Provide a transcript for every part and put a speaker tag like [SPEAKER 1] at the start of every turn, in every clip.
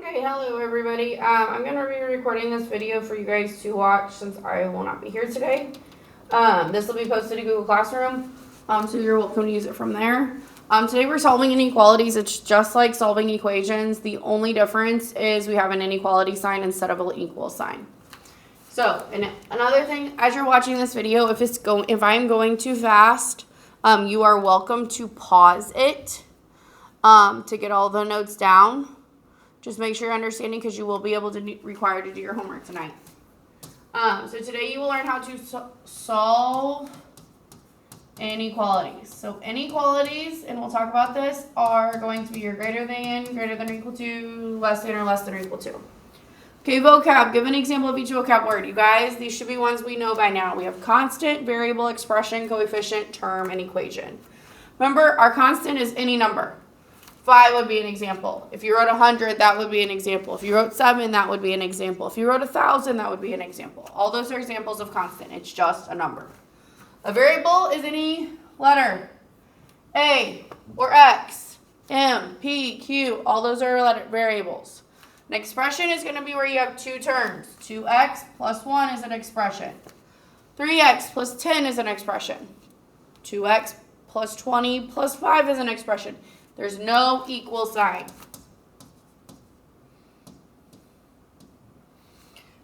[SPEAKER 1] Okay, hello everybody. I'm going to be recording this video for you guys to watch since I will not be here today. This will be posted to Google Classroom, so you're welcome to use it from there. Today we're solving inequalities. It's just like solving equations. The only difference is we have an inequality sign instead of an equal sign. So, and another thing, as you're watching this video, if I'm going too fast, you are welcome to pause it to get all the notes down. Just make sure you're understanding because you will be required to do your homework tonight. So today you will learn how to solve inequalities. So inequalities, and we'll talk about this, are going to be your greater than or equal to, less than or equal to. Okay, vocab. Give an example of each vocab word. You guys, these should be ones we know by now. We have constant, variable, expression, coefficient, term, and equation. Remember, our constant is any number. 5 would be an example. If you wrote 100, that would be an example. If you wrote 7, that would be an example. If you wrote 1,000, that would be an example. All those are examples of constant. It's just a number. A variable is any letter. A or X, M, P, Q. All those are variables. An expression is going to be where you have two terms. 2x plus 1 is an expression. 3x plus 10 is an expression. 2x plus 20 plus 5 is an expression. There's no equal sign.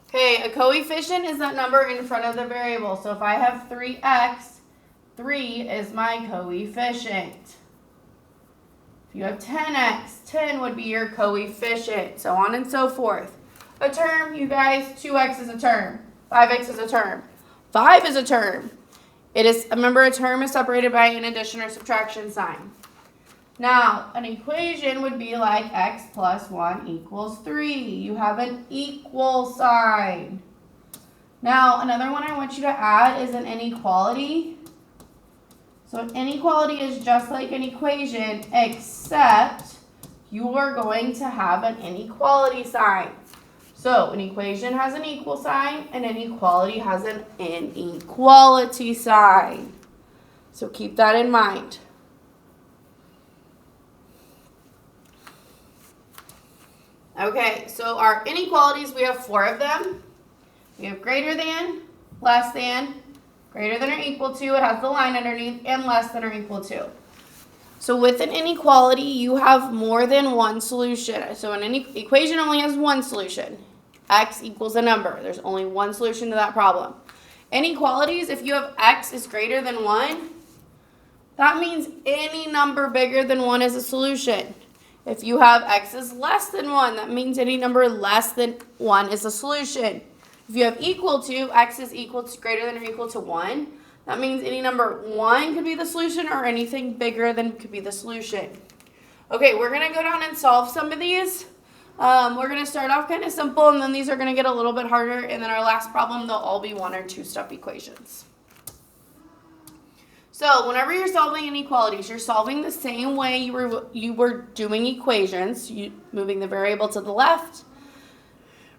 [SPEAKER 1] Okay, a coefficient is that number in front of the variable. So if I have 3x, 3 is my coefficient. If you have 10x, 10 would be your coefficient, so on and so forth. A term, you guys, 2x is a term. 5x is a term. 5 is a term. Remember, a term is separated by an addition or subtraction sign. Now, an equation would be like x plus 1 equals 3. You have an equal sign. Now, another one I want you to add is an inequality. So an inequality is just like an equation, except you are going to have an inequality sign. So an equation has an equal sign, and an inequality has an inequality sign. So keep that in mind. Okay, so our inequalities, we have 4 of them. We have greater than, less than, greater than or equal to, it has the line underneath, and less than or equal to. So with an inequality, you have more than one solution. So an equation only has one solution. X equals a number. There's only one solution to that problem. Inequalities, if you have x is greater than 1, that means any number bigger than 1 is a solution. If you have x is less than 1, that means any number less than 1 is a solution. If you have equal to, x is equal to greater than or equal to 1, that means any number 1 could be the solution or anything bigger than could be the solution. Okay, we're going to go down and solve some of these. We're going to start off kind of simple, and then these are going to get a little bit harder, and then our last problem, they'll all be 1 or 2 step equations. So whenever you're solving inequalities, you're solving the same way you were doing equations, moving the variable to the left,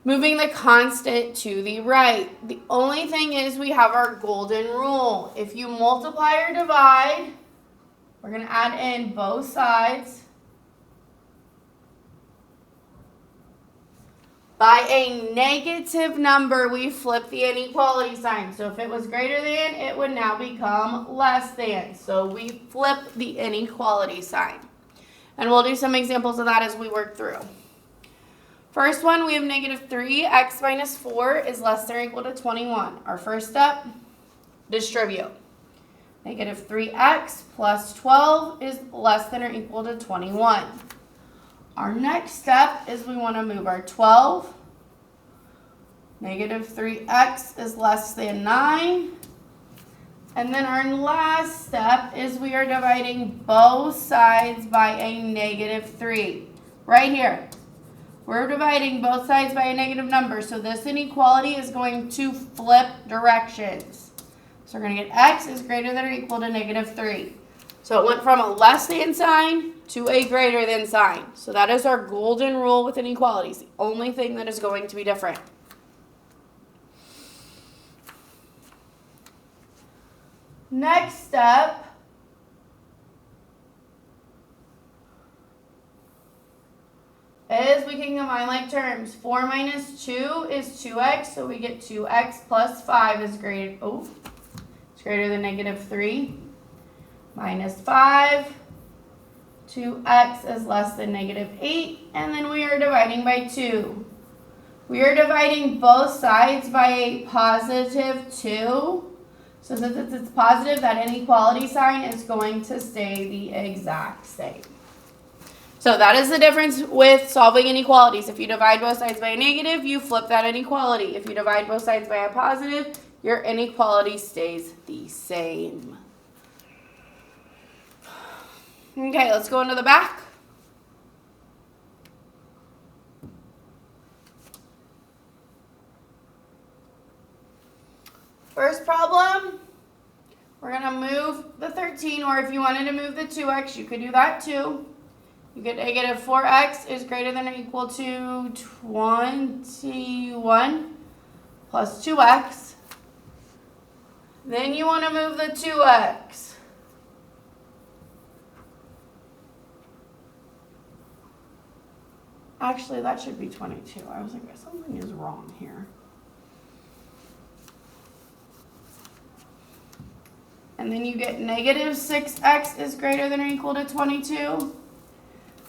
[SPEAKER 1] moving the constant to the right. The only thing is we have our golden rule. If you multiply or divide, we're going to add in both sides by a negative number, we flip the inequality sign. So if it was greater than, it would now become less than. So we flip the inequality sign. And we'll do some examples of that as we work through. First one, we have negative 3x minus 4 is less than or equal to 21. Our first step, distribute. Negative 3x plus 12 is less than or equal to 21. Our next step is we want to move our 12. Negative 3x is less than 9. And then our last step is we are dividing both sides by a negative 3. Right here. We're dividing both sides by a negative number. So this inequality is going to flip directions. So we're going to get x is greater than or equal to negative 3. So it went from a less than sign to a greater than sign. So that is our golden rule with inequalities. The only thing that is going to be different. Next step is we can combine like terms. 4 minus 2 is 2x, so we get 2x plus 5 is greater, it's greater than negative 3. Minus 5, 2x is less than negative 8, and then we are dividing by 2. We are dividing both sides by a positive 2. So since it's positive, that inequality sign is going to stay the exact same. So that is the difference with solving inequalities. If you divide both sides by a negative, you flip that inequality. If you divide both sides by a positive, your inequality stays the same. Okay, let's go into the back. First problem, we're going to move the 13, or if you wanted to move the 2x, you could do that too. You get negative 4x is greater than or equal to 21 plus 2x. Then you want to move the 2x. Actually, that should be 22. I was like, something is wrong here. And then you get negative 6x is greater than or equal to 22.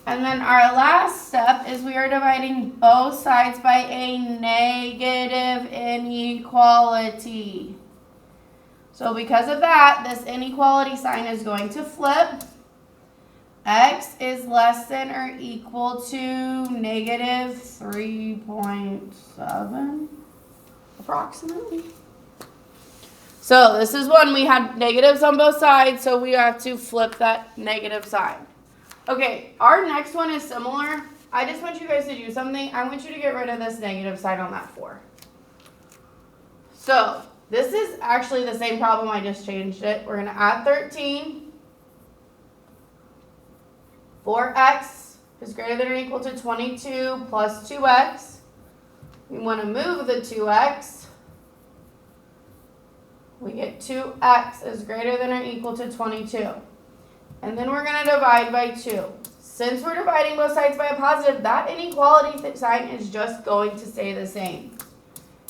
[SPEAKER 1] And then our last step is we are dividing both sides by a negative inequality. So because of that, this inequality sign is going to flip. X is less than or equal to negative 3.7, approximately. So this is one we had negatives on both sides, so we have to flip that negative side. Okay, our next one is similar. I just want you guys to do something. I want you to get rid of this negative side on that 4. So this is actually the same problem. I just changed it. We're going to add 13. 4x is greater than or equal to 22 plus 2x. We want to move the 2x. We get 2x is greater than or equal to 22. And then we're going to divide by 2. Since we're dividing both sides by a positive, that inequality sign is just going to stay the same.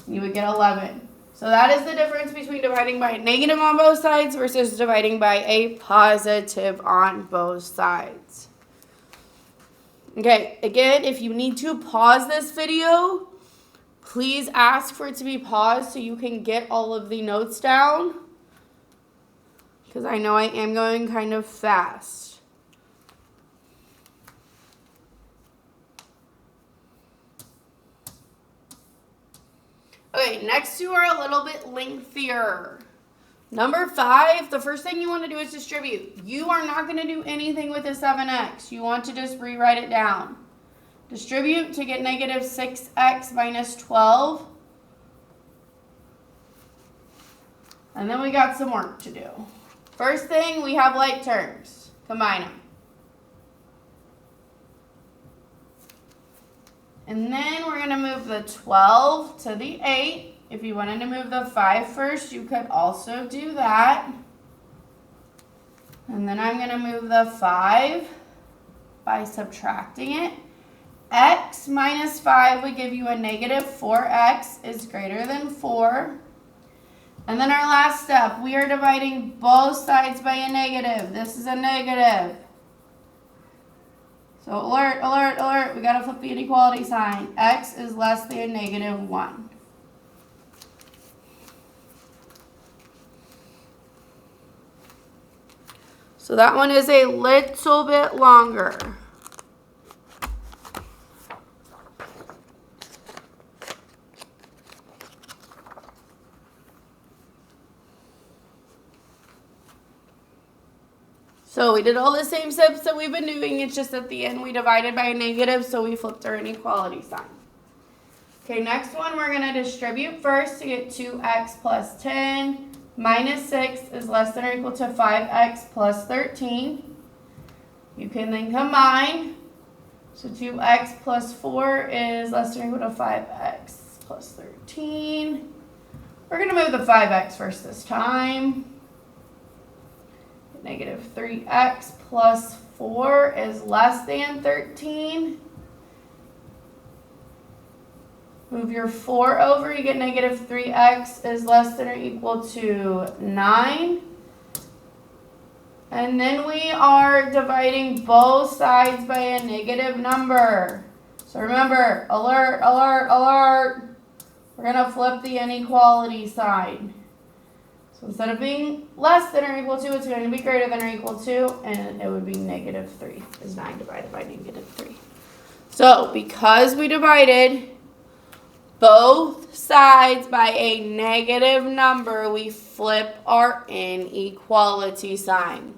[SPEAKER 1] You would get 11. So that is the difference between dividing by a negative on both sides versus dividing by a positive on both sides. Okay, again, if you need to pause this video, please ask for it to be paused so you can get all of the notes down, because I know I am going kind of fast. Okay, next two are a little bit lengthier. Number 5, the first thing you want to do is distribute. You are not going to do anything with the 7x. You want to just rewrite it down. Distribute to get negative 6x minus 12. And then we got some work to do. First thing, we have like terms. Combine them. And then we're going to move the 12 to the 8. If you wanted to move the 5 first, you could also do that. And then I'm going to move the 5 by subtracting it. X minus 5 would give you a negative 4x is greater than 4. And then our last step, we are dividing both sides by a negative. This is a negative. So alert, alert, alert, we got to flip the inequality sign. X is less than negative 1. So that one is a little bit longer. So we did all the same steps that we've been doing. It's just at the end we divided by a negative, so we flipped our inequality sign. Okay, next one we're going to distribute first to get 2x plus 10. Minus 6 is less than or equal to 5x plus 13. You can then combine. So 2x plus 4 is less than or equal to 5x plus 13. We're going to move the 5x first this time. Negative 3x plus 4 is less than 13. Move your 4 over, you get negative 3x is less than or equal to 9. And then we are dividing both sides by a negative number. So remember, alert, alert, alert. We're going to flip the inequality sign. So instead of being less than or equal to, it's going to be greater than or equal to, and it would be negative 3 is 9 divided by negative 3. So because we divided both sides by a negative number, we flip our inequality sign.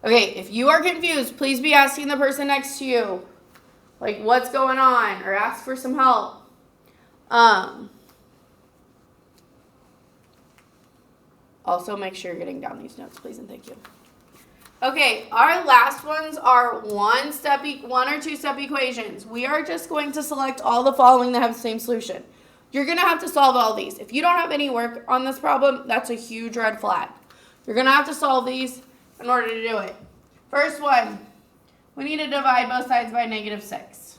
[SPEAKER 1] Okay, if you are confused, please be asking the person next to you, like, what's going on, or ask for some help. Also, make sure you're getting down these notes, please, and thank you. Okay, our last ones are one or two step equations. We are just going to select all the following that have the same solution. You're going to have to solve all these. If you don't have any work on this problem, that's a huge red flag. You're going to have to solve these in order to do it. First one, we need to divide both sides by negative 6.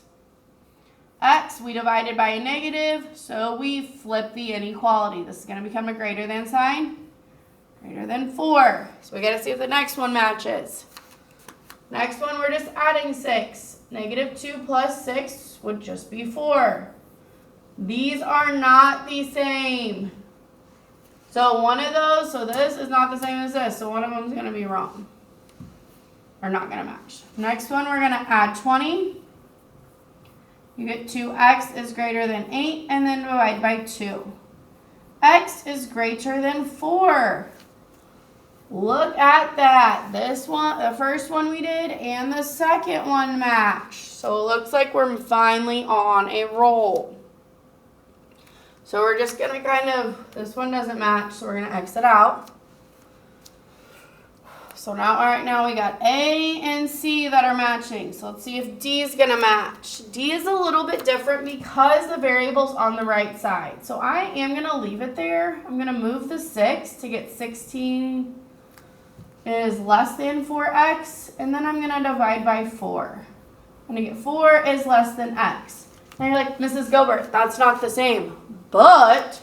[SPEAKER 1] X, we divided by a negative, so we flip the inequality. This is going to become a greater than sign. Greater than 4. So we got to see if the next one matches. Next one, we're just adding 6. Negative 2 plus 6 would just be 4. These are not the same. So one of those, so this is not the same as this. So one of them is going to be wrong. Or not going to match. Next one, we're going to add 20. You get 2x is greater than 8, and then divide by 2. X is greater than 4. Look at that. This one, the first one we did, and the second one matched. So it looks like we're finally on a roll. So we're just going to this one doesn't match, so we're going to exit out. So now, all right, now we got A and C that are matching. So let's see if D is going to match. D is a little bit different because the variable's on the right side. So I am going to leave it there. I'm going to move the 6 to get 16 is less than 4x, and then I'm going to divide by 4. I'm going to get 4 is less than x. And you're like, Mrs. Gilbert, that's not the same. But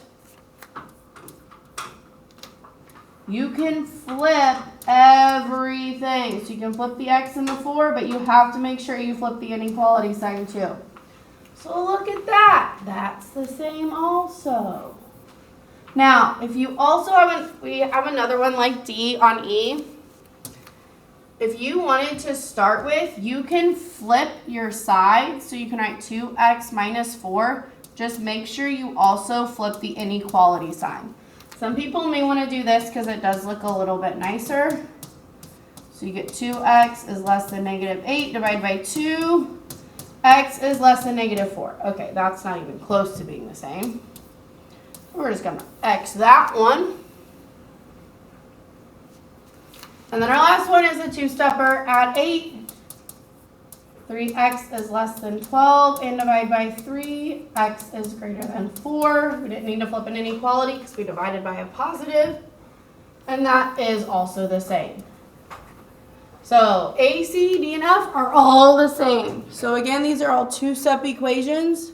[SPEAKER 1] you can flip everything. So you can flip the x and the 4, but you have to make sure you flip the inequality sign too. So look at that. That's the same also. Now, if you also we have another one like D on E. If you wanted to start with, you can flip your side. So you can write 2x minus 4. Just make sure you also flip the inequality sign. Some people may want to do this because it does look a little bit nicer. So you get 2x is less than negative 8 divided by 2. X is less than negative 4. Okay, that's not even close to being the same. We're just going to X that one. And then our last one is a two-stepper. Add 8. 3x is less than 12 and divide by 3. X is greater than 4. We didn't need to flip an inequality because we divided by a positive. And that is also the same. So A, C, D, and F are all the same. So again, these are all two-step equations.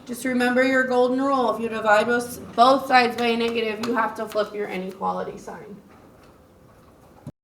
[SPEAKER 1] Just remember your golden rule. If you divide both sides by a negative, you have to flip your inequality sign.